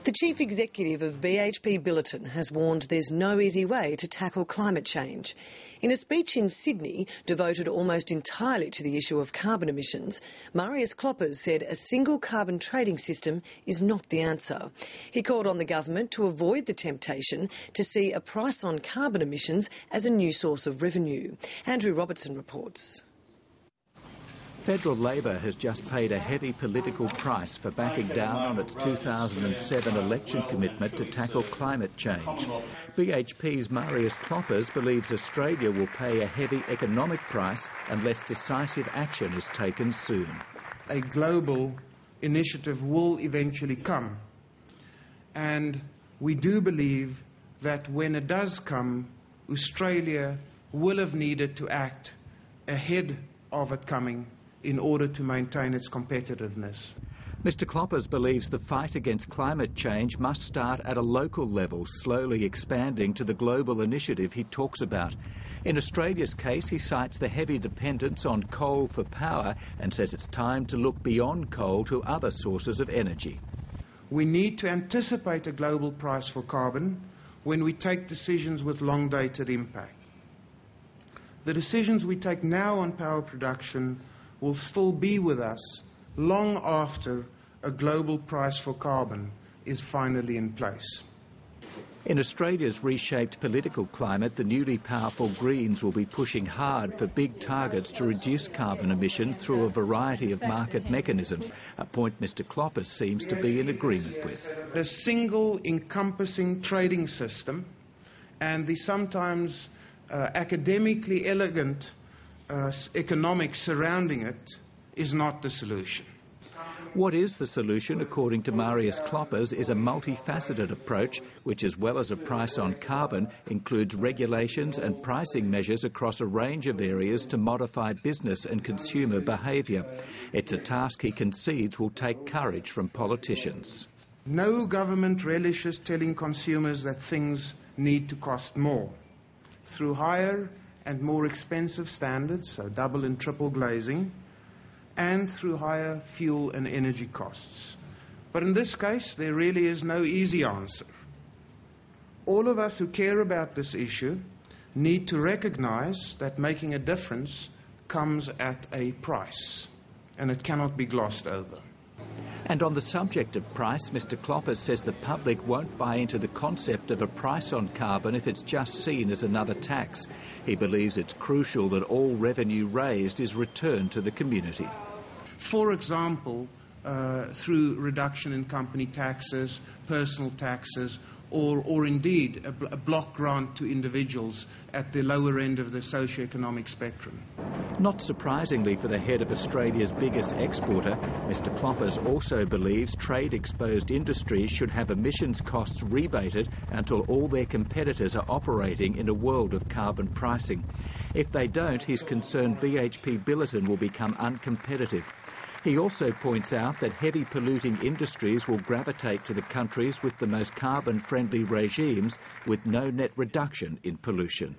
The chief executive of BHP Billiton has warned there's no easy way to tackle climate change. In a speech in Sydney, devoted almost entirely to the issue of carbon emissions, Marius Kloppers said a single carbon trading system is not the answer. He called on the government to avoid the temptation to see a price on carbon emissions as a new source of revenue. Andrew Robertson reports. Federal Labor has just paid a heavy political price for backing down on its 2007 election commitment to tackle climate change. BHP's Marius Kloppers believes Australia will pay a heavy economic price unless decisive action is taken soon. A global initiative will eventually come, and we do believe that when it does come, Australia will have needed to act ahead of it coming in order to maintain its competitiveness. Mr Kloppers believes the fight against climate change must start at a local level, slowly expanding to the global initiative he talks about. In Australia's case, he cites the heavy dependence on coal for power and says it's time to look beyond coal to other sources of energy. We need to anticipate a global price for carbon when we take decisions with long-dated impact. The decisions we take now on power production will still be with us long after a global price for carbon is finally in place. In Australia's reshaped political climate, the newly powerful Greens will be pushing hard for big targets to reduce carbon emissions through a variety of market mechanisms, a point Mr Kloppers seems to be in agreement with. A single encompassing trading system and the sometimes academically elegant economics surrounding it is not the solution. What is the solution, according to Marius Kloppers, is a multifaceted approach which, as well as a price on carbon, includes regulations and pricing measures across a range of areas to modify business and consumer behaviour. It's a task he concedes will take courage from politicians. No government relishes telling consumers that things need to cost more. Through higher and more expensive standards, so double and triple glazing, and through higher fuel and energy costs. But in this case, there really is no easy answer. All of us who care about this issue need to recognize that making a difference comes at a price, and it cannot be glossed over. And on the subject of price, Mr Kloppers says the public won't buy into the concept of a price on carbon if it's just seen as another tax. He believes it's crucial that all revenue raised is returned to the community. For example, through reduction in company taxes, personal taxes, or indeed a block grant to individuals at the lower end of the socio-economic spectrum. Not surprisingly for the head of Australia's biggest exporter, Mr Kloppers also believes trade-exposed industries should have emissions costs rebated until all their competitors are operating in a world of carbon pricing. If they don't, he's concerned BHP Billiton will become uncompetitive. He also points out that heavy polluting industries will gravitate to the countries with the most carbon-friendly regimes with no net reduction in pollution.